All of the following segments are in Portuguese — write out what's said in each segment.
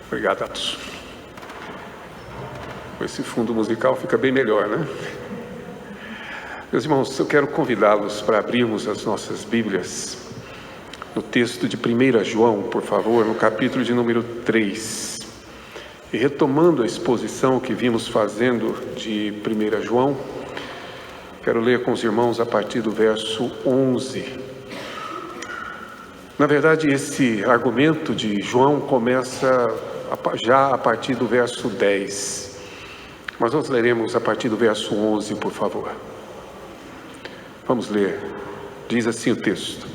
Obrigado, Atos. Com esse fundo musical fica bem melhor, né? Meus irmãos, eu quero convidá-los para abrirmos as nossas Bíblias no texto de 1 João, por favor, no capítulo de número 3. E retomando a exposição que vimos fazendo de 1 João, quero ler com os irmãos a partir do verso 11. Na verdade, esse argumento de João começa já a partir do verso 10. Mas nós leremos a partir do verso 11, por favor. Vamos ler. Diz assim o texto: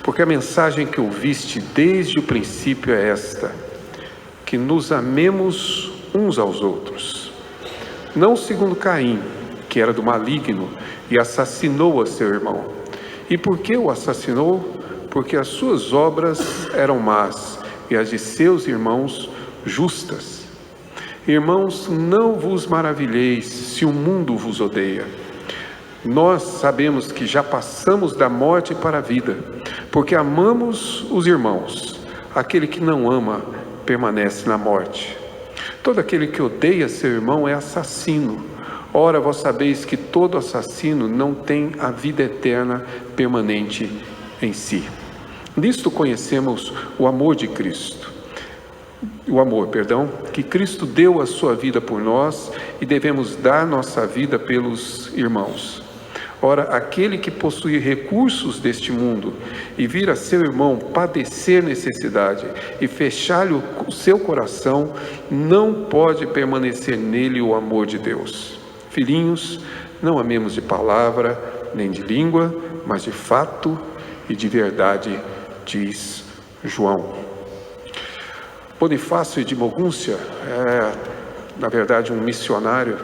porque a mensagem que ouviste desde o princípio é esta, que nos amemos uns aos outros. Não segundo Caim, que era do maligno e assassinou a seu irmão. E por que o assassinou? Porque as suas obras eram más e as de seus irmãos justas. Irmãos, não vos maravilheis se o mundo vos odeia. Nós sabemos que já passamos da morte para a vida, porque amamos os irmãos. Aquele que não ama permanece na morte. Todo aquele que odeia seu irmão é assassino. Ora, vós sabeis que todo assassino não tem a vida eterna permanente em si. Nisto conhecemos o amor de Cristo. Que Cristo deu a sua vida por nós e devemos dar nossa vida pelos irmãos. Ora, aquele que possui recursos deste mundo e vir a seu irmão padecer necessidade e fechar-lhe o seu coração, não pode permanecer nele o amor de Deus. Filhinhos, não amemos de palavra nem de língua, mas de fato e de verdade, diz João. Bonifácio de Mogúncia é, na verdade, um missionário.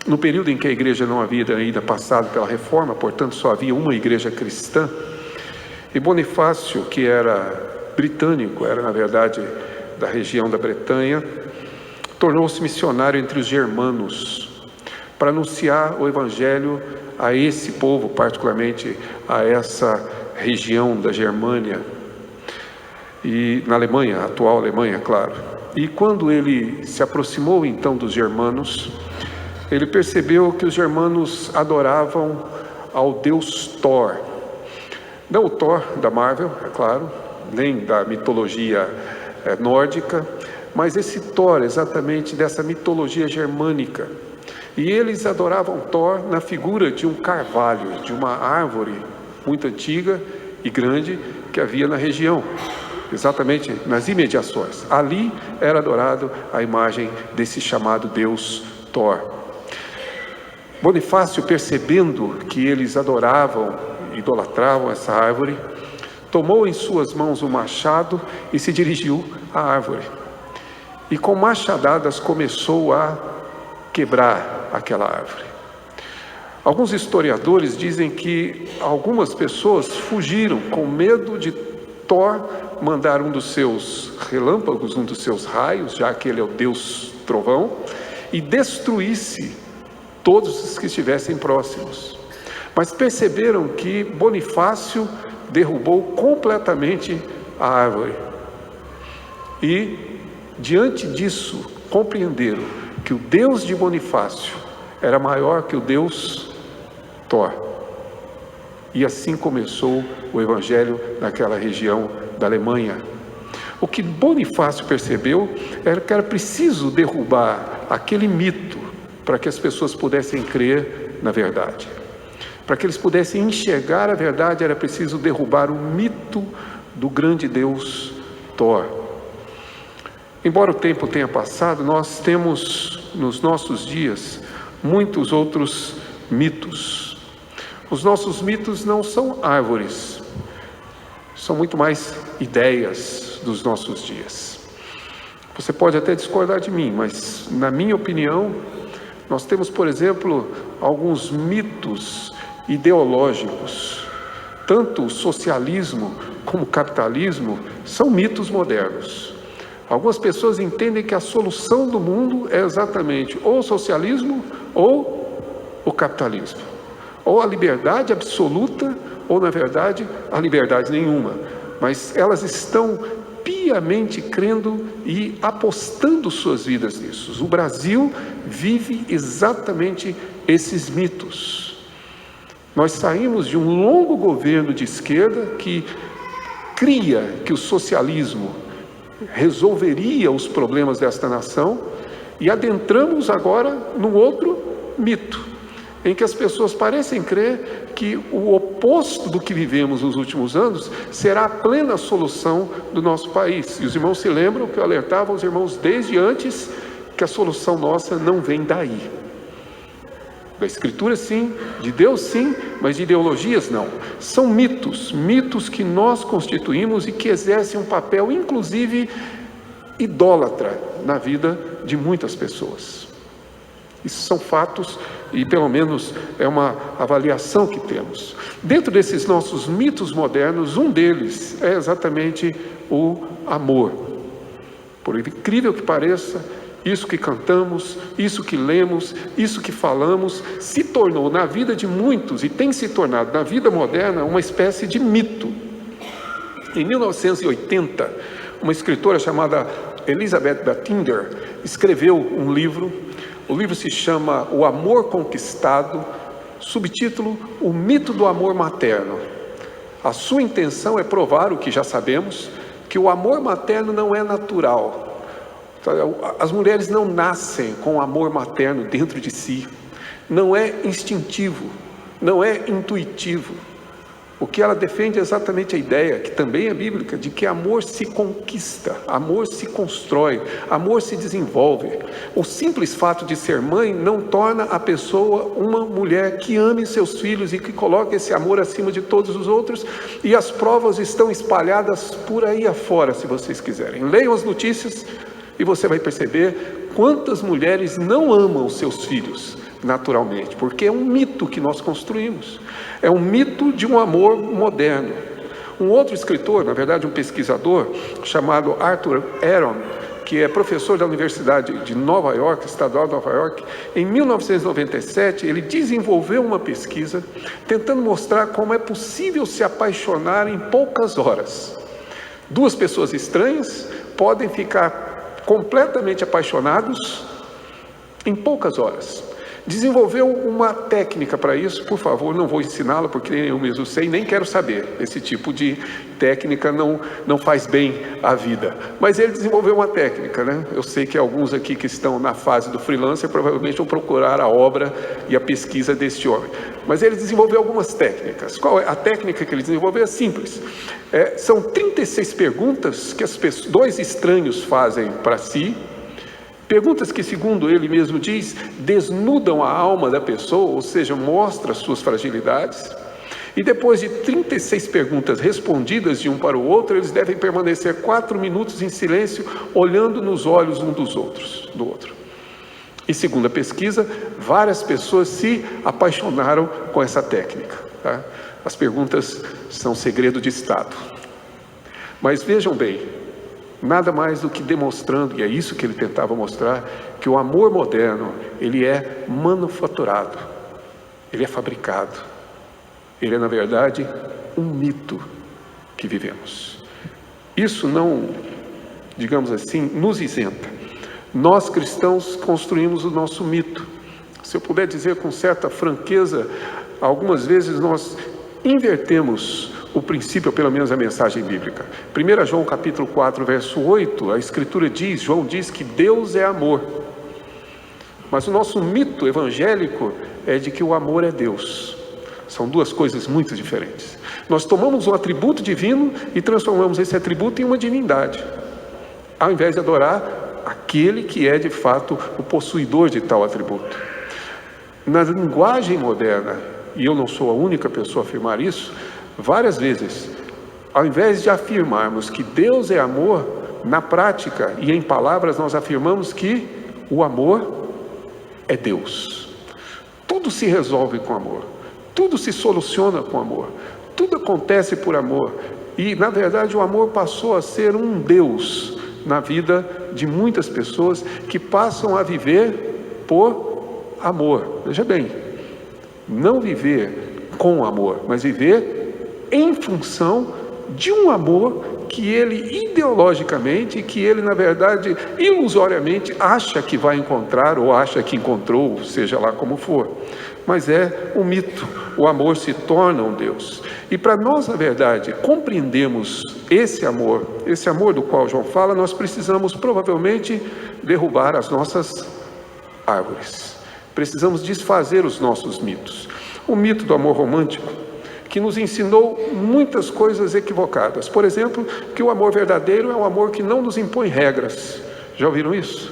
No período em que a igreja não havia ainda passado pela reforma, portanto só havia uma igreja cristã, e Bonifácio, que era britânico, era na verdade da região da Bretanha, tornou-se missionário entre os germanos, para anunciar o evangelho a esse povo, particularmente a essa região da Germânia, e na Alemanha, a atual Alemanha, claro. E quando ele se aproximou então dos germanos, ele percebeu que os germanos adoravam ao deus Thor. Não o Thor da Marvel, é claro, nem da mitologia nórdica, mas esse Thor exatamente dessa mitologia germânica. E eles adoravam Thor na figura de um carvalho, de uma árvore muito antiga e grande que havia na região, exatamente nas imediações. Ali era adorado a imagem desse chamado deus Thor. Bonifácio, percebendo que eles adoravam, idolatravam essa árvore, tomou em suas mãos um machado e se dirigiu à árvore. E com machadadas começou a quebrar aquela árvore. Alguns historiadores dizem que algumas pessoas fugiram com medo de Thor mandar um dos seus relâmpagos, um dos seus raios, já que ele é o deus trovão, e destruísse todos os que estivessem próximos. Mas perceberam que Bonifácio derrubou completamente a árvore. E, diante disso, compreenderam que o Deus de Bonifácio era maior que o Deus Thor. E assim começou o evangelho naquela região da Alemanha. O que Bonifácio percebeu era que era preciso derrubar aquele mito para que as pessoas pudessem crer na verdade. Para que eles pudessem enxergar a verdade, era preciso derrubar o mito do grande Deus Thor. Embora o tempo tenha passado, nós temos nos nossos dias muitos outros mitos. Os nossos mitos não são árvores, são muito mais ideias dos nossos dias. Você pode até discordar de mim, mas na minha opinião, nós temos, por exemplo, alguns mitos ideológicos. Tanto o socialismo como o capitalismo são mitos modernos. Algumas pessoas entendem que a solução do mundo é exatamente ou o socialismo ou o capitalismo. Ou a liberdade absoluta, ou na verdade a liberdade nenhuma. Mas elas estão piamente crendo e apostando suas vidas nisso. O Brasil vive exatamente esses mitos. Nós saímos de um longo governo de esquerda que cria que o socialismo resolveria os problemas desta nação e adentramos agora num outro mito, em que as pessoas parecem crer que o oposto do que vivemos nos últimos anos será a plena solução do nosso país. E os irmãos se lembram que eu alertava os irmãos desde antes que a solução nossa não vem daí. Da Escritura sim, de Deus sim, mas de ideologias não. São mitos, mitos que nós constituímos e que exercem um papel, inclusive, idólatra na vida de muitas pessoas. Isso são fatos e pelo menos é uma avaliação que temos. Dentro desses nossos mitos modernos, um deles é exatamente o amor. Por incrível que pareça, isso que cantamos, isso que lemos, isso que falamos, se tornou na vida de muitos e tem se tornado na vida moderna uma espécie de mito. Em 1980, uma escritora chamada Elizabeth Battinger escreveu um livro. O livro se chama O Amor Conquistado, subtítulo O Mito do Amor Materno. A sua intenção é provar o que já sabemos, que o amor materno não é natural. As mulheres não nascem com amor materno dentro de si, não é instintivo, não é intuitivo. O que ela defende é exatamente a ideia, que também é bíblica, de que amor se conquista, amor se constrói, amor se desenvolve. O simples fato de ser mãe não torna a pessoa uma mulher que ame seus filhos e que coloque esse amor acima de todos os outros, e as provas estão espalhadas por aí afora, se vocês quiserem. Leiam as notícias e você vai perceber quantas mulheres não amam seus filhos naturalmente, porque é um mito que nós construímos, é um mito de um amor moderno. Um outro escritor, na verdade um pesquisador, chamado Arthur Aron, que é professor da Universidade de Nova York, Estadual de Nova York, em 1997, ele desenvolveu uma pesquisa tentando mostrar como é possível se apaixonar em poucas horas. Duas pessoas estranhas podem ficar completamente apaixonados em poucas horas. Desenvolveu uma técnica para isso, por favor, não vou ensiná-la porque eu mesmo sei, nem quero saber. Esse tipo de técnica não faz bem à vida. Mas ele desenvolveu uma técnica, né? Eu sei que alguns aqui que estão na fase do freelancer provavelmente vão procurar a obra e a pesquisa deste homem. Mas ele desenvolveu algumas técnicas. Qual é a técnica que ele desenvolveu? É simples. São 36 perguntas que dois estranhos fazem para si. Perguntas que, segundo ele mesmo diz, desnudam a alma da pessoa, ou seja, mostram as suas fragilidades. E depois de 36 perguntas respondidas de um para o outro, eles devem permanecer 4 minutos em silêncio, olhando nos olhos um do outro. E segundo a pesquisa, várias pessoas se apaixonaram com essa técnica. Tá? As perguntas são segredo de Estado. Mas vejam bem, nada mais do que demonstrando, e é isso que ele tentava mostrar, que o amor moderno, ele é manufaturado, ele é fabricado, ele é, na verdade, um mito que vivemos. Isso não, digamos assim, nos isenta. Nós cristãos construímos o nosso mito. Se eu puder dizer com certa franqueza, algumas vezes nós invertemos o princípio, ou pelo menos a mensagem bíblica. 1 João capítulo 4, verso 8, a Escritura diz, João diz que Deus é amor. Mas o nosso mito evangélico é de que o amor é Deus. São duas coisas muito diferentes. Nós tomamos um atributo divino e transformamos esse atributo em uma divindade, ao invés de adorar aquele que é de fato o possuidor de tal atributo. Na linguagem moderna, e eu não sou a única pessoa a afirmar isso, várias vezes, ao invés de afirmarmos que Deus é amor, na prática e em palavras nós afirmamos que o amor é Deus. Tudo se resolve com amor, tudo se soluciona com amor, tudo acontece por amor. E na verdade o amor passou a ser um Deus na vida de muitas pessoas que passam a viver por amor. Veja bem, não viver com amor, mas viver em função de um amor que ele ideologicamente, que ele na verdade ilusoriamente acha que vai encontrar ou acha que encontrou, seja lá como for. Mas é um mito. O amor se torna um Deus. E para nós, na verdade, compreendermos esse amor do qual João fala, nós precisamos provavelmente derrubar as nossas árvores. Precisamos desfazer os nossos mitos. O mito do amor romântico, que nos ensinou muitas coisas equivocadas. Por exemplo, que o amor verdadeiro é um amor que não nos impõe regras. Já ouviram isso?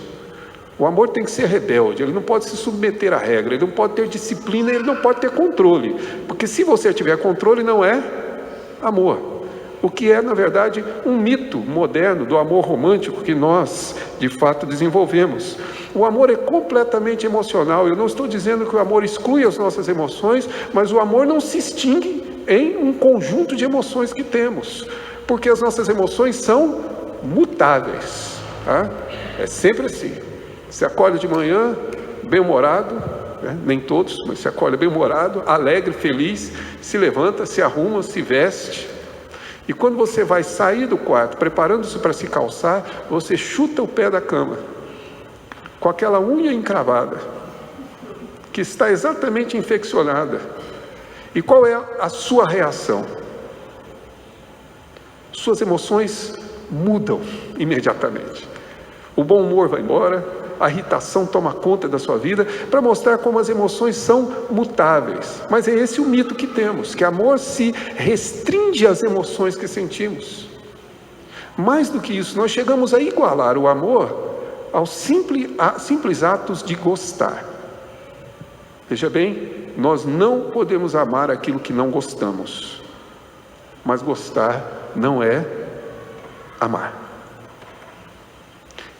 O amor tem que ser rebelde, ele não pode se submeter à regra, ele não pode ter disciplina, ele não pode ter controle. Porque se você tiver controle, não é amor. O que é, na verdade, um mito moderno do amor romântico que nós, de fato, desenvolvemos. O amor é completamente emocional. Eu não estou dizendo que o amor exclui as nossas emoções, mas o amor não se extingue em um conjunto de emoções que temos. Porque as nossas emoções são mutáveis. Tá? É sempre assim. Você acorda de manhã, bem-humorado, né? Nem todos, mas você acorda bem-humorado, alegre, feliz, se levanta, se arruma, se veste. E quando você vai sair do quarto, preparando-se para se calçar, você chuta o pé da cama, com aquela unha encravada, que está exatamente infeccionada. E qual é a sua reação? Suas emoções mudam imediatamente. O bom humor vai embora, a irritação toma conta da sua vida, para mostrar como as emoções são mutáveis. Mas é esse o mito que temos, que amor se restringe às emoções que sentimos. Mais do que isso, nós chegamos a igualar o amor aos simples atos de gostar. Veja bem, nós não podemos amar aquilo que não gostamos, mas gostar não é amar.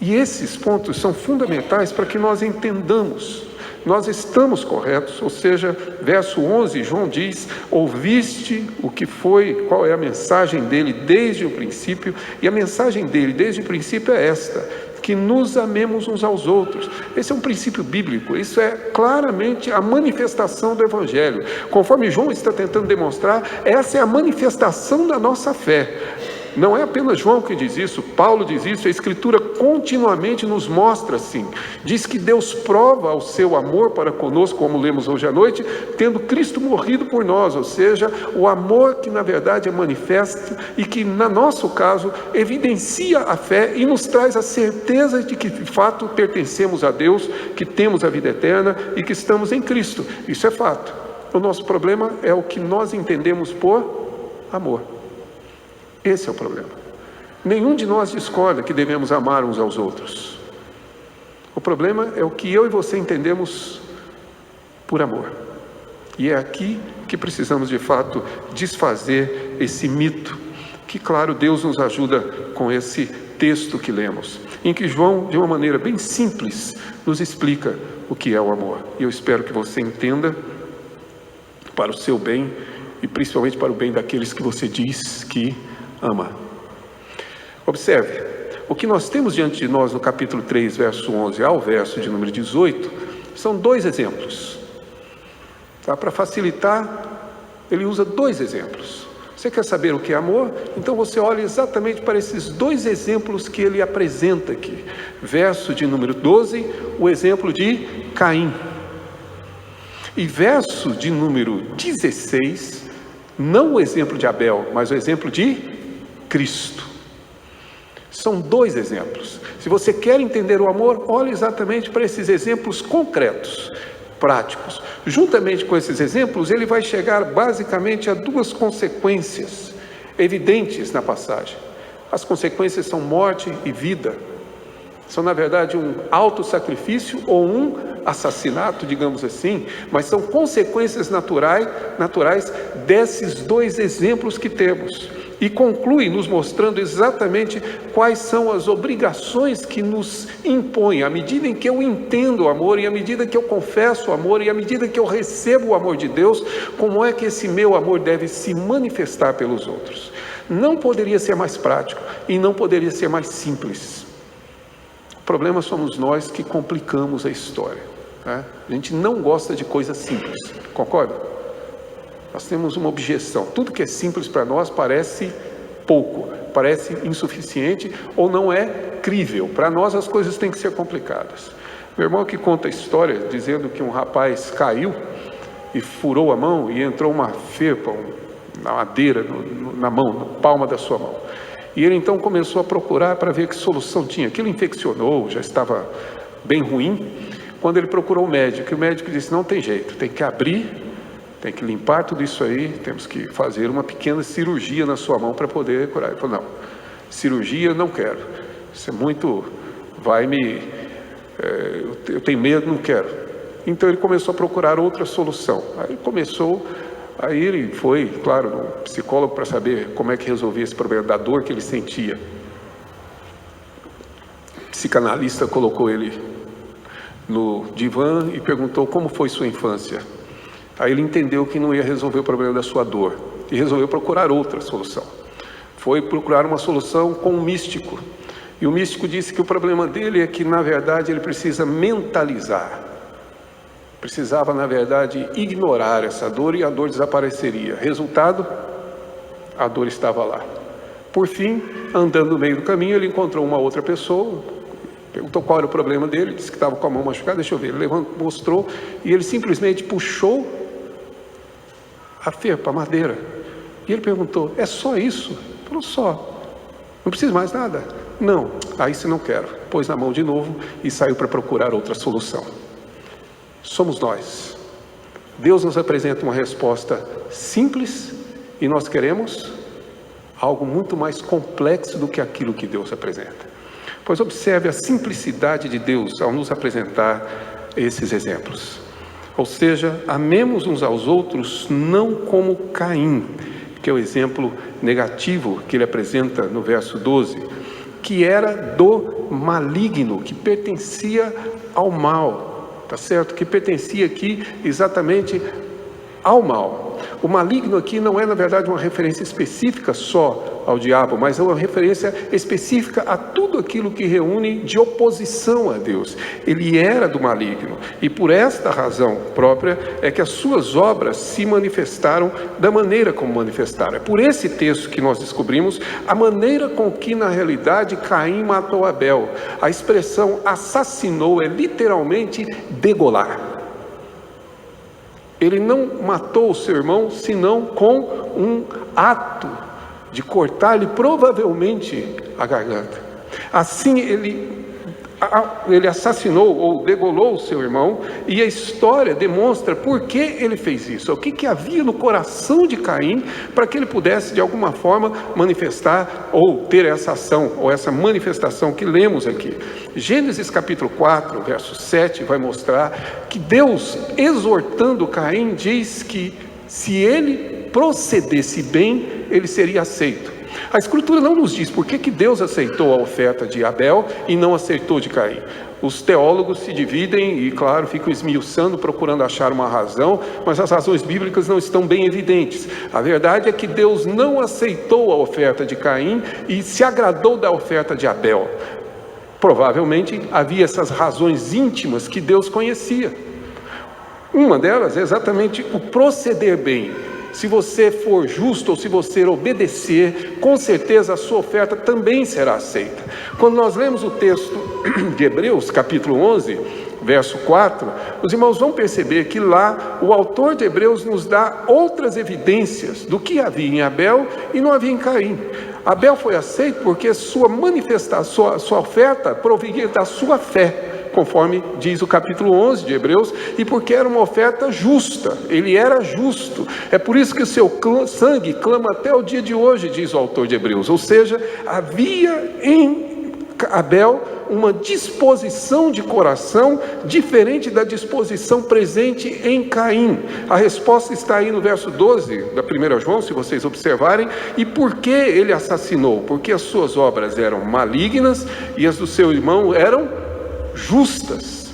E esses pontos são fundamentais para que nós entendamos. Nós estamos corretos, ou seja, verso 11, João diz, ouviste o que foi, qual é a mensagem dele desde o princípio, e a mensagem dele desde o princípio é esta, que nos amemos uns aos outros. Esse é um princípio bíblico, isso é claramente a manifestação do Evangelho. Conforme João está tentando demonstrar, essa é a manifestação da nossa fé. Não é apenas João que diz isso, Paulo diz isso, a Escritura continuamente nos mostra assim. Diz que Deus prova o seu amor para conosco, como lemos hoje à noite, tendo Cristo morrido por nós, ou seja, o amor que na verdade é manifesto e que, no nosso caso, evidencia a fé e nos traz a certeza de que de fato pertencemos a Deus, que temos a vida eterna e que estamos em Cristo. Isso é fato. O nosso problema é o que nós entendemos por amor. Esse é o problema. Nenhum de nós discorda que devemos amar uns aos outros. O problema é o que eu e você entendemos por amor. E é aqui que precisamos de fato desfazer esse mito, que claro, Deus nos ajuda com esse texto que lemos, em que João, de uma maneira bem simples, nos explica o que é o amor. E eu espero que você entenda para o seu bem e principalmente para o bem daqueles que você diz que ama. Observe, o que nós temos diante de nós no capítulo 3, verso 11 ao verso de número 18, são dois exemplos. Tá? Para facilitar, ele usa dois exemplos. Você quer saber o que é amor? Então você olha exatamente para esses dois exemplos que ele apresenta aqui. Verso de número 12, o exemplo de Caim. E verso de número 16, não o exemplo de Abel, mas o exemplo de Cristo. São dois exemplos. Se você quer entender o amor, olhe exatamente para esses exemplos concretos, práticos. Juntamente com esses exemplos, ele vai chegar basicamente a duas consequências evidentes na passagem. As consequências são morte e vida. São, na verdade, um autossacrifício ou um assassinato, digamos assim, mas são consequências naturais desses dois exemplos que temos. E conclui nos mostrando exatamente quais são as obrigações que nos impõem, à medida em que eu entendo o amor, e à medida que eu confesso o amor, e à medida que eu recebo o amor de Deus, como é que esse meu amor deve se manifestar pelos outros. Não poderia ser mais prático e não poderia ser mais simples. O problema somos nós que complicamos a história. Tá? A gente não gosta de coisas simples, concorda? Nós temos uma objeção. Tudo que é simples para nós parece pouco. parece insuficiente ou não é crível. Para nós as coisas têm que ser complicadas. Meu irmão que conta a história dizendo que um rapaz caiu e furou a mão e entrou uma ferpa, uma madeira na mão, na palma da sua mão. E ele então começou a procurar para ver que solução tinha. Aquilo infeccionou, já estava bem ruim. Quando ele procurou o médico disse: não tem jeito, tem que abrir, tem que limpar tudo isso aí, temos que fazer uma pequena cirurgia na sua mão para poder curar. Ele falou: não, cirurgia não quero, isso é muito, eu tenho medo, não quero. Então ele começou a procurar outra solução. Aí ele foi, claro, no psicólogo para saber como é que resolvia esse problema da dor que ele sentia. O psicanalista colocou ele no divã e perguntou: como foi sua infância? Aí ele entendeu que não ia resolver o problema da sua dor e resolveu procurar outra solução. Foi procurar uma solução com um místico. E o místico disse que o problema dele é que, na verdade, ele precisa mentalizar. Precisava, na verdade, ignorar essa dor e a dor desapareceria. Resultado, a dor estava lá. Por fim, andando no meio do caminho, ele encontrou uma outra pessoa, perguntou qual era o problema dele, disse que estava com a mão machucada, deixa eu ver, ele mostrou, e ele simplesmente puxou a ferpa, a madeira. E ele perguntou: é só isso? Ele falou: só. Não precisa mais nada? Não. Aí se não quero. Pôs na mão de novo e saiu para procurar outra solução. Somos nós. Deus nos apresenta uma resposta simples e nós queremos algo muito mais complexo do que aquilo que Deus apresenta. Pois observe a simplicidade de Deus ao nos apresentar esses exemplos. Ou seja, amemos uns aos outros não como Caim, que é o exemplo negativo que ele apresenta no verso 12, que era do maligno, que pertencia ao mal, tá certo? Que pertencia aqui exatamente ao mal. O maligno aqui não é, na verdade, uma referência específica só ao diabo, mas é uma referência específica a tudo aquilo que reúne de oposição a Deus. Ele era do maligno, e por esta razão própria é que as suas obras se manifestaram da maneira como manifestaram. É por esse texto que nós descobrimos a maneira com que, na realidade, Caim matou Abel. A expressão assassinou é literalmente degolar. Ele não matou o seu irmão, senão com um ato de cortar-lhe provavelmente a garganta. Assim ele assassinou ou degolou o seu irmão, e a história demonstra por que ele fez isso. O que havia no coração de Caim para que ele pudesse de alguma forma manifestar ou ter essa ação ou essa manifestação que lemos aqui. Gênesis capítulo 4, verso 7 vai mostrar que Deus, exortando Caim, diz que se ele procedesse bem, ele seria aceito. A Escritura não nos diz por que Deus aceitou a oferta de Abel e não aceitou de Caim. Os teólogos se dividem e, claro, ficam esmiuçando, procurando achar uma razão, mas as razões bíblicas não estão bem evidentes. A verdade é que Deus não aceitou a oferta de Caim e se agradou da oferta de Abel. Provavelmente havia essas razões íntimas que Deus conhecia. Uma delas é exatamente o proceder bem. Se você for justo ou se você obedecer, com certeza a sua oferta também será aceita. Quando nós lemos o texto de Hebreus, capítulo 11, verso 4, os irmãos vão perceber que lá o autor de Hebreus nos dá outras evidências do que havia em Abel e não havia em Caim. Abel foi aceito porque sua manifestação, sua oferta provinha da sua fé, conforme diz o capítulo 11 de Hebreus, e porque era uma oferta justa, ele era justo. É por isso que o seu sangue clama até o dia de hoje, diz o autor de Hebreus. Ou seja, havia em Abel uma disposição de coração diferente da disposição presente em Caim. A resposta está aí no verso 12 da 1 João, se vocês observarem. E por que ele assassinou? Porque as suas obras eram malignas e as do seu irmão eram justas,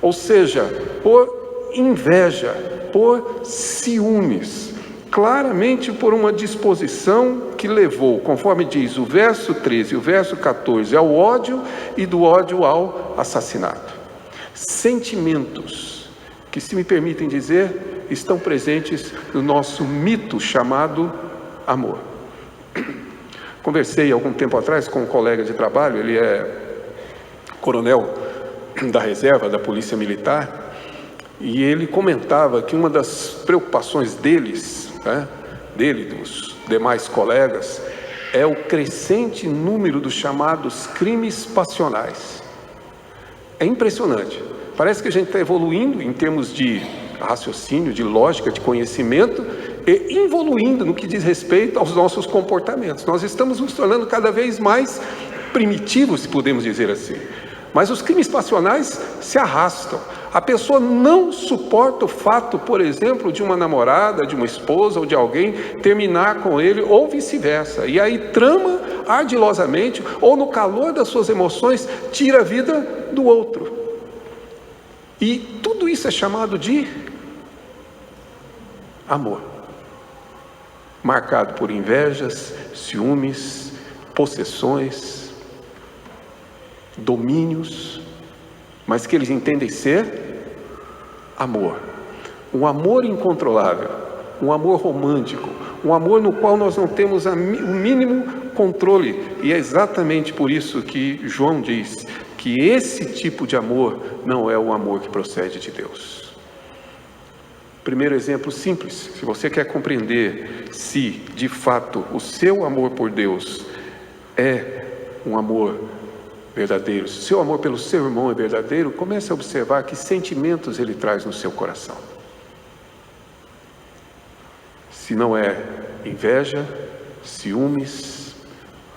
ou seja, por inveja, por ciúmes, claramente por uma disposição que levou, conforme diz o verso 13 e o verso 14, ao ódio e do ódio ao assassinato. Sentimentos que, se me permitem dizer, estão presentes no nosso mito chamado amor. Conversei algum tempo atrás com um colega de trabalho, ele é coronel da reserva da Polícia Militar, e ele comentava que uma das preocupações deles, dos demais colegas, é o crescente número dos chamados crimes passionais. É impressionante. Parece que a gente está evoluindo em termos de raciocínio, de lógica, de conhecimento, e evoluindo no que diz respeito aos nossos comportamentos. Nós estamos nos tornando cada vez mais primitivos, se podemos dizer assim. Mas os crimes passionais se arrastam. A pessoa não suporta o fato, por exemplo, de uma namorada, de uma esposa ou de alguém terminar com ele, ou vice-versa. E aí trama ardilosamente, ou no calor das suas emoções, tira a vida do outro. E tudo isso é chamado de amor. Marcado por invejas, ciúmes, possessões, domínios, mas que eles entendem ser amor. Um amor incontrolável, um amor romântico, um amor no qual nós não temos o mínimo controle. E é exatamente por isso que João diz que esse tipo de amor não é o amor que procede de Deus. Primeiro exemplo simples: se você quer compreender se de fato o seu amor por Deus é um amor verdadeiro, se o seu amor pelo seu irmão é verdadeiro, comece a observar que sentimentos ele traz no seu coração. Se não é inveja, ciúmes,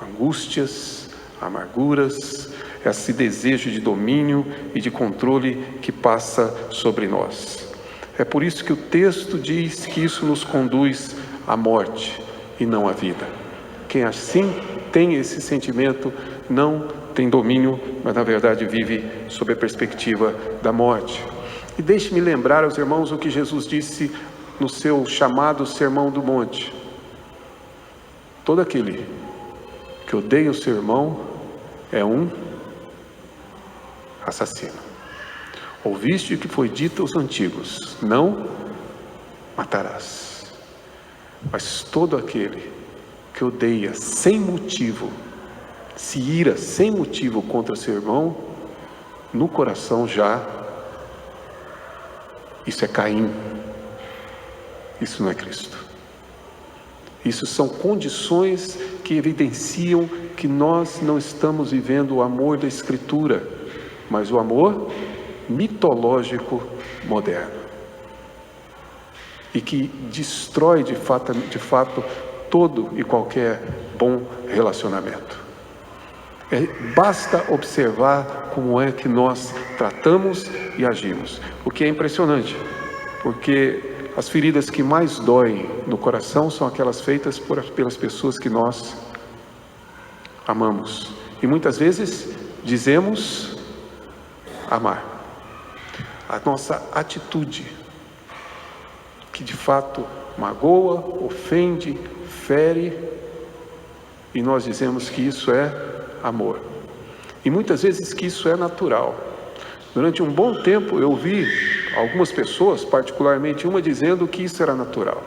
angústias, amarguras, esse desejo de domínio e de controle que passa sobre nós. É por isso que o texto diz que isso nos conduz à morte e não à vida. Quem assim tem esse sentimento não tem domínio, mas na verdade vive sob a perspectiva da morte. E deixe-me lembrar aos irmãos o que Jesus disse no seu chamado Sermão do Monte: todo aquele que odeia o seu irmão é um assassino. Ouviste o que foi dito aos antigos: não matarás. Mas todo aquele que odeia sem motivo, se ira sem motivo contra seu irmão, no coração já, isso é Caim. Isso não é Cristo. Isso são condições que evidenciam que nós não estamos vivendo o amor da Escritura, mas o amor mitológico moderno, e que destrói de fato todo e qualquer bom relacionamento. Basta observar como é que nós tratamos e agimos, o que é impressionante, porque as feridas que mais doem no coração são aquelas feitas pelas pessoas que nós amamos, e muitas vezes dizemos amar. A nossa atitude, que de fato magoa, ofende, fere, e nós dizemos que isso é amor. E muitas vezes que isso é natural. Durante um bom tempo eu ouvi algumas pessoas, particularmente uma, dizendo que isso era natural.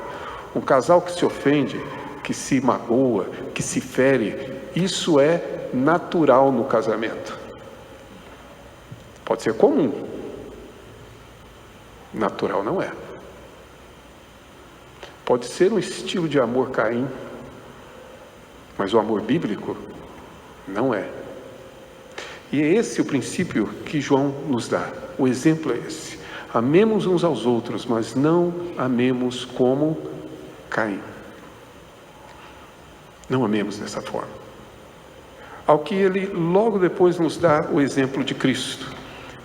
Um casal que se ofende, que se magoa, que se fere, isso é natural no casamento. Pode ser comum. Natural não é. Pode ser um estilo de amor Caim, mas o amor bíblico não é. E é esse o princípio que João nos dá. O exemplo é esse: amemos uns aos outros, mas não amemos como Caim. Não amemos dessa forma. Ao que ele logo depois nos dá o exemplo de Cristo.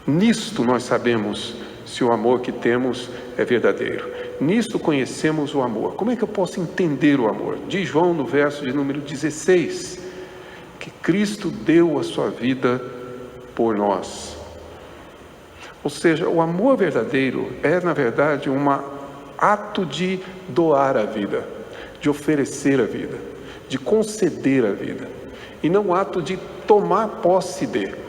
Nisto nós sabemos se o amor que temos é verdadeiro. Nisto conhecemos o amor. Como é que eu posso entender o amor? Diz João no verso de número 16, que Cristo deu a sua vida por nós. Ou seja, o amor verdadeiro é, na verdade, um ato de doar a vida, de oferecer a vida, de conceder a vida, e não um ato de tomar posse de.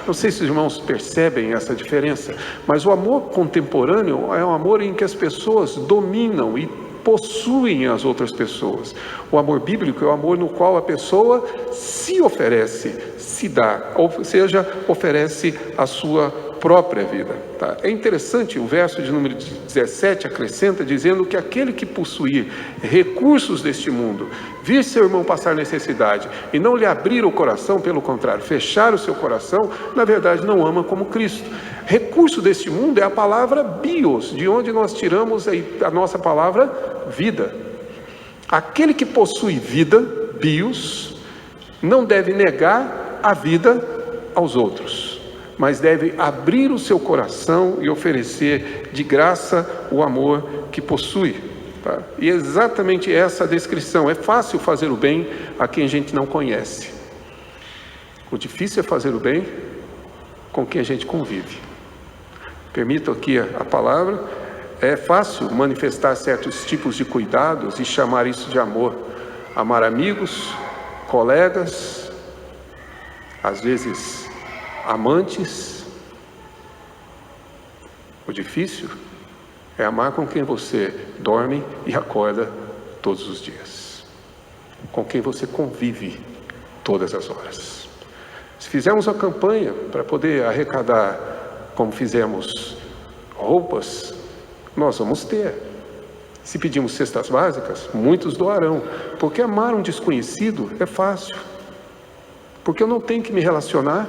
Não sei se os irmãos percebem essa diferença, mas o amor contemporâneo é um amor em que as pessoas dominam e possuem as outras pessoas. O amor bíblico é o amor no qual a pessoa se oferece, se dá, ou seja, oferece a sua própria vida. Tá? É interessante, o verso de número 17 acrescenta, dizendo que aquele que possuir recursos deste mundo, vir seu irmão passar necessidade e não lhe abrir o coração, pelo contrário, fechar o seu coração, na verdade não ama como Cristo. Recurso deste mundo é a palavra bios, de onde nós tiramos a nossa palavra vida. Aquele que possui vida, bios, não deve negar a vida aos outros, mas deve abrir o seu coração e oferecer de graça o amor que possui. Tá? E é exatamente essa a descrição. É fácil fazer o bem a quem a gente não conhece. O difícil é fazer o bem com quem a gente convive. Permito aqui a palavra. É fácil manifestar certos tipos de cuidados e chamar isso de amor. Amar amigos, colegas, às vezes amantes. O difícil é amar com quem você dorme e acorda todos os dias, com quem você convive todas as horas. Se fizermos uma campanha para poder arrecadar, como fizemos, roupas, nós vamos ter. Se pedimos cestas básicas, muitos doarão, porque amar um desconhecido é fácil, porque eu não tenho que me relacionar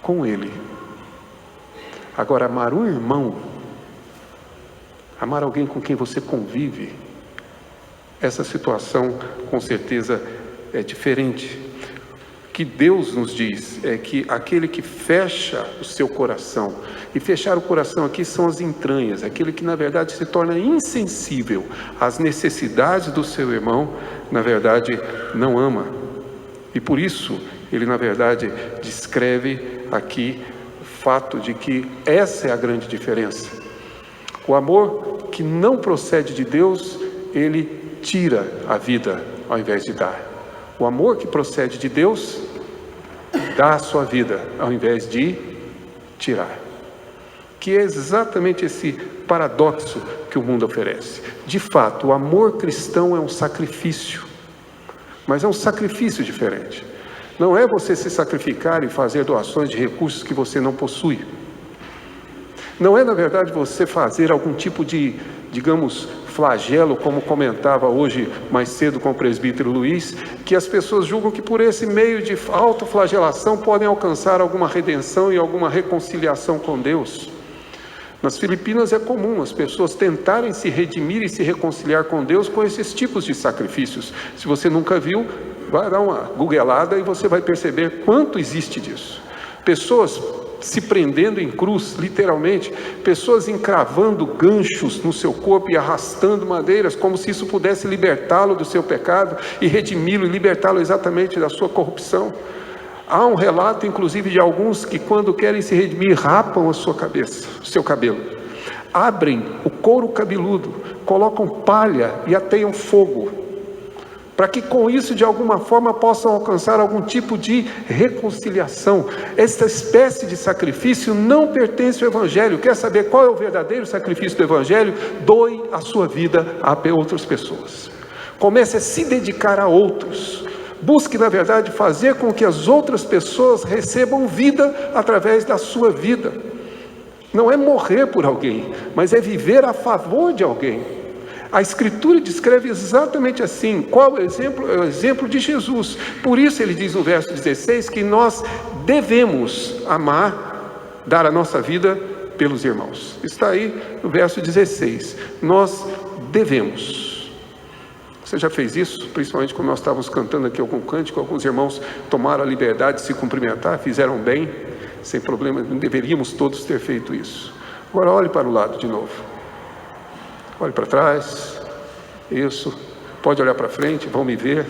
com ele. Agora, amar um irmão, amar alguém com quem você convive, essa situação com certeza é diferente. O que Deus nos diz é que aquele que fecha o seu coração, e fechar o coração aqui são as entranhas, aquele que na verdade se torna insensível às necessidades do seu irmão, na verdade não ama. E por isso ele na verdade descreve aqui o fato de que essa é a grande diferença. O amor que não procede de Deus, ele tira a vida ao invés de dar. O amor que procede de Deus, dá a sua vida ao invés de tirar. Que é exatamente esse paradoxo que o mundo oferece. De fato, o amor cristão é um sacrifício, mas é um sacrifício diferente. Não é você se sacrificar e fazer doações de recursos que você não possui. Não é, na verdade, você fazer algum tipo de, digamos, flagelo, como comentava hoje mais cedo com o presbítero Luiz, que as pessoas julgam que por esse meio de autoflagelação podem alcançar alguma redenção e alguma reconciliação com Deus. Nas Filipinas é comum as pessoas tentarem se redimir e se reconciliar com Deus com esses tipos de sacrifícios. Se você nunca viu, vai dar uma googlada e você vai perceber quanto existe disso. Pessoas se prendendo em cruz, literalmente, pessoas encravando ganchos no seu corpo e arrastando madeiras, como se isso pudesse libertá-lo do seu pecado e redimi-lo e libertá-lo exatamente da sua corrupção. Há um relato, inclusive, de alguns que quando querem se redimir, rapam a sua cabeça, o seu cabelo, abrem o couro cabeludo, colocam palha e ateiam fogo, para que com isso de alguma forma possam alcançar algum tipo de reconciliação. Esta espécie de sacrifício não pertence ao Evangelho. Quer saber qual é o verdadeiro sacrifício do Evangelho? Doe a sua vida a outras pessoas. Comece a se dedicar a outros. Busque, na verdade, fazer com que as outras pessoas recebam vida através da sua vida. Não é morrer por alguém, mas é viver a favor de alguém. A Escritura descreve exatamente assim. Qual é o exemplo? É o exemplo de Jesus. Por isso ele diz no verso 16 que nós devemos amar, dar a nossa vida pelos irmãos. Está aí no verso 16. Nós devemos. Você já fez isso? Principalmente quando nós estávamos cantando aqui algum cântico, alguns irmãos tomaram a liberdade de se cumprimentar, fizeram bem, sem problema, deveríamos todos ter feito isso. Agora olhe para o lado de novo. Olhe para trás, isso, pode olhar para frente, vão me ver.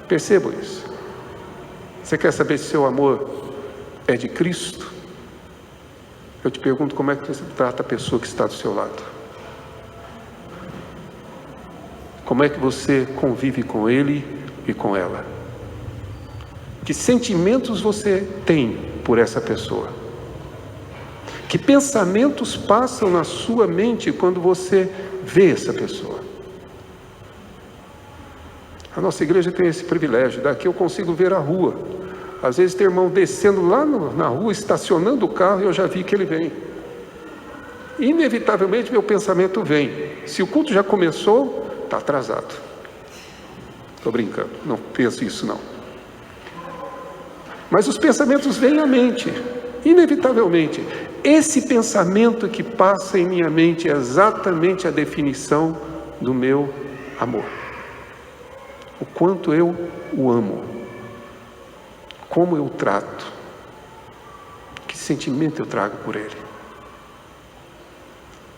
Percebam isso. Você quer saber se seu amor é de Cristo? Eu te pergunto, como é que você trata a pessoa que está do seu lado? Como é que você convive com ele e com ela? Que sentimentos você tem por essa pessoa? Que pensamentos passam na sua mente quando você ver essa pessoa. A nossa igreja tem esse privilégio, daqui eu consigo ver a rua. Às vezes tem irmão descendo lá na rua, estacionando o carro, e eu já vi que ele vem. Inevitavelmente meu pensamento vem: se o culto já começou, está atrasado. Estou brincando, não penso isso não. Mas os pensamentos vêm à mente, inevitavelmente. Esse pensamento que passa em minha mente é exatamente a definição do meu amor. O quanto eu o amo, como eu trato, que sentimento eu trago por ele.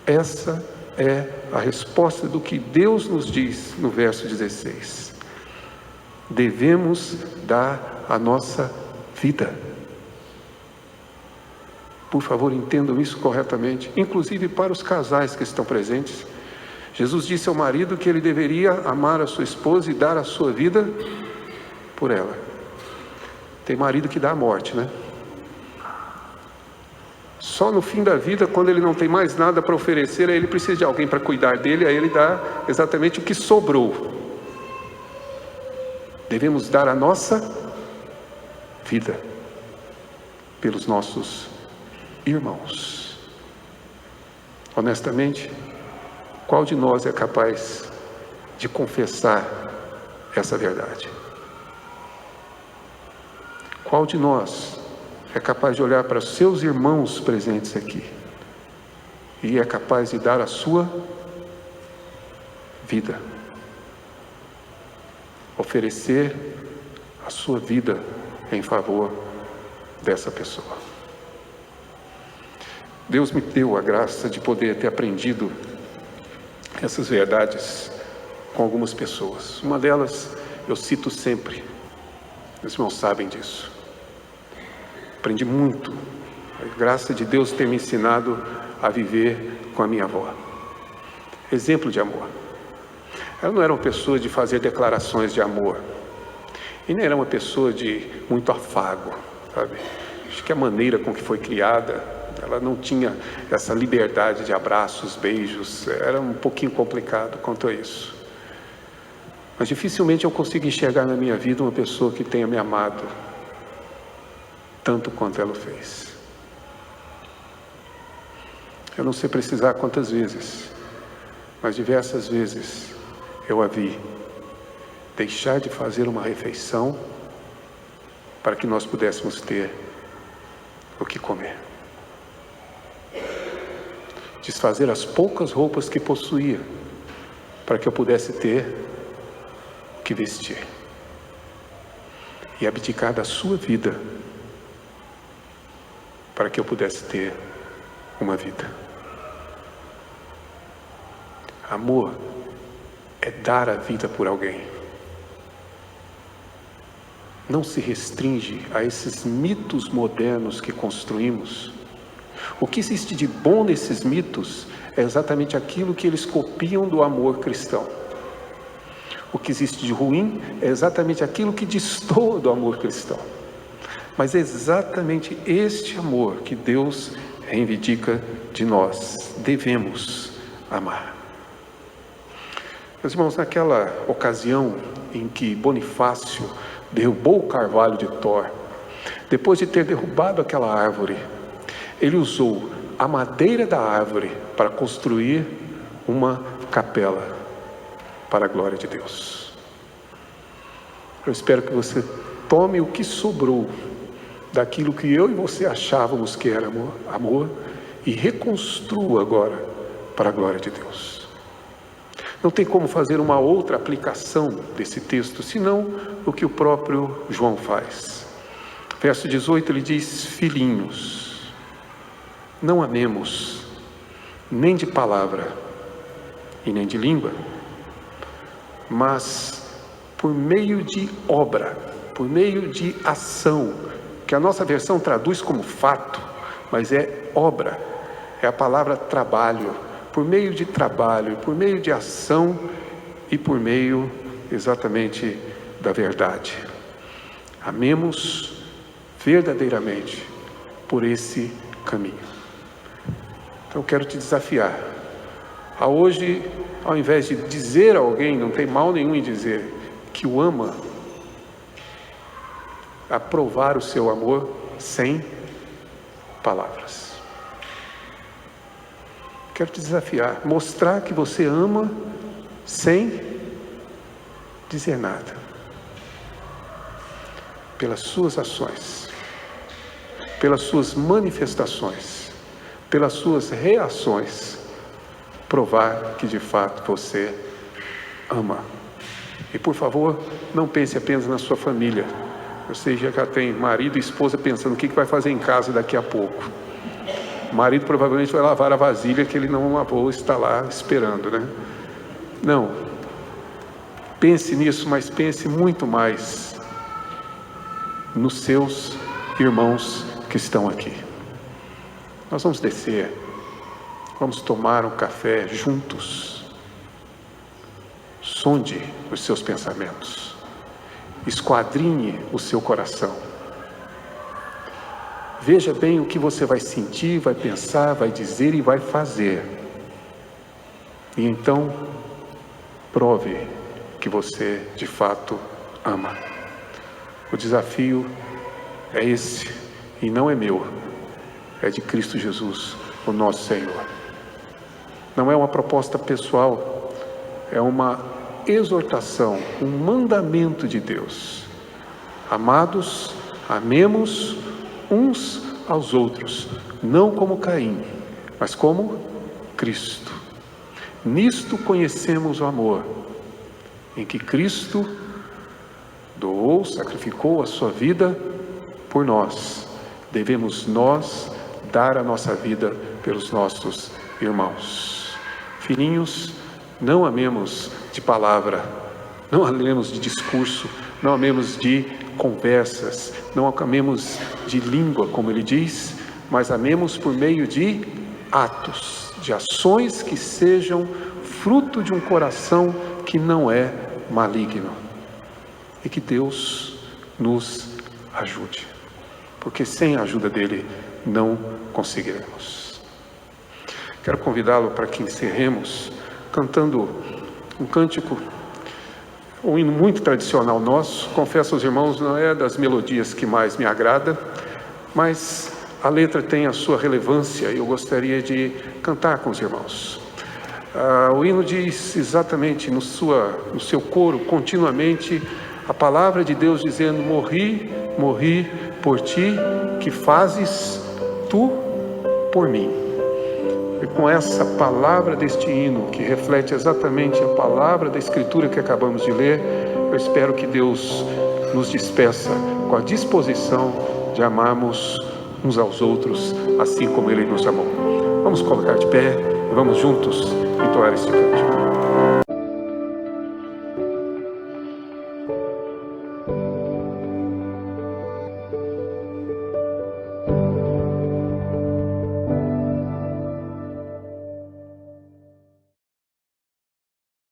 Essa é a resposta do que Deus nos diz no verso 16. Devemos dar a nossa vida. Por favor, entendam isso corretamente, inclusive para os casais que estão presentes. Jesus disse ao marido que ele deveria amar a sua esposa e dar a sua vida por ela. Tem marido que dá a morte, né? Só no fim da vida, quando ele não tem mais nada para oferecer, aí ele precisa de alguém para cuidar dele, aí ele dá exatamente o que sobrou. Devemos dar a nossa vida pelos nossos irmãos. Honestamente, qual de nós é capaz de confessar essa verdade? Qual de nós é capaz de olhar para os seus irmãos presentes aqui e é capaz de dar a sua vida, oferecer a sua vida em favor dessa pessoa? Deus me deu a graça de poder ter aprendido essas verdades com algumas pessoas. Uma delas eu cito sempre, os irmãos sabem disso. Aprendi muito, a graça de Deus ter me ensinado a viver com a minha avó. Exemplo de amor. Ela não era uma pessoa de fazer declarações de amor, e nem era uma pessoa de muito afago, sabe? Acho que a maneira com que foi criada, ela não tinha essa liberdade de abraços, beijos, era um pouquinho complicado quanto a isso. Mas dificilmente eu consigo enxergar na minha vida uma pessoa que tenha me amado tanto quanto ela fez. Eu não sei precisar quantas vezes, mas diversas vezes eu a vi deixar de fazer uma refeição para que nós pudéssemos ter o que comer. Desfazer as poucas roupas que possuía para que eu pudesse ter o que vestir. E abdicar da sua vida para que eu pudesse ter uma vida. Amor é dar a vida por alguém. Não se restringe a esses mitos modernos que construímos. O que existe de bom nesses mitos é exatamente aquilo que eles copiam do amor cristão. O que existe de ruim é exatamente aquilo que destoa do amor cristão. Mas é exatamente este amor que Deus reivindica de nós. Devemos amar. Meus irmãos, naquela ocasião em que Bonifácio derrubou o carvalho de Thor, depois de ter derrubado aquela árvore, ele usou a madeira da árvore para construir uma capela para a glória de Deus. Eu espero que você tome o que sobrou daquilo que eu e você achávamos que era amor e reconstrua agora para a glória de Deus. Não tem como fazer uma outra aplicação desse texto, senão o que o próprio João faz. Verso 18, ele diz: filhinhos, não amemos nem de palavra e nem de língua, mas por meio de obra, por meio de ação, que a nossa versão traduz como fato, mas é obra, é a palavra trabalho, por meio de trabalho, por meio de ação e por meio exatamente da verdade. Amemos verdadeiramente por esse caminho. Então eu quero te desafiar a hoje, ao invés de dizer a alguém, não tem mal nenhum em dizer, que o ama, a provar o seu amor sem palavras. Quero te desafiar, mostrar que você ama sem dizer nada, pelas suas ações, pelas suas manifestações, pelas suas reações, provar que de fato você ama. E por favor, não pense apenas na sua família. Você já tem marido e esposa pensando o que vai fazer em casa daqui a pouco. O marido provavelmente vai lavar a vasilha que ele não lavou, está lá esperando, né? Não. Pense nisso, mas pense muito mais nos seus irmãos que estão aqui. Nós vamos descer, vamos tomar um café juntos. Sonde os seus pensamentos, esquadrinhe o seu coração. Veja bem o que você vai sentir, vai pensar, vai dizer e vai fazer. E então, prove que você de fato ama. O desafio é esse, e não é meu, é de Cristo Jesus, o nosso Senhor. Não é uma proposta pessoal, é uma exortação, um mandamento de Deus. Amados, amemos uns aos outros, não como Caim, mas como Cristo. Nisto conhecemos o amor, em que Cristo doou, sacrificou a sua vida por nós. Devemos nós dar a nossa vida pelos nossos irmãos. Filhinhos, não amemos de palavra, não amemos de discurso, não amemos de conversas, não amemos de língua, como ele diz, mas amemos por meio de atos, de ações que sejam fruto de um coração que não é maligno. E que Deus nos ajude, porque sem a ajuda dele não conseguiremos. Quero convidá-lo para que encerremos cantando um cântico, um hino muito tradicional nosso. Confesso aos irmãos, não é das melodias que mais me agrada, mas a letra tem a sua relevância e eu gostaria de cantar com os irmãos. O hino diz exatamente no seu coro, continuamente, a palavra de Deus dizendo: morri, morri por ti, que fazes tu por mim. E com essa palavra deste hino, que reflete exatamente a palavra da Escritura que acabamos de ler, eu espero que Deus nos despeça com a disposição de amarmos uns aos outros, assim como Ele nos amou. Vamos colocar de pé e vamos juntos entoar este cântico.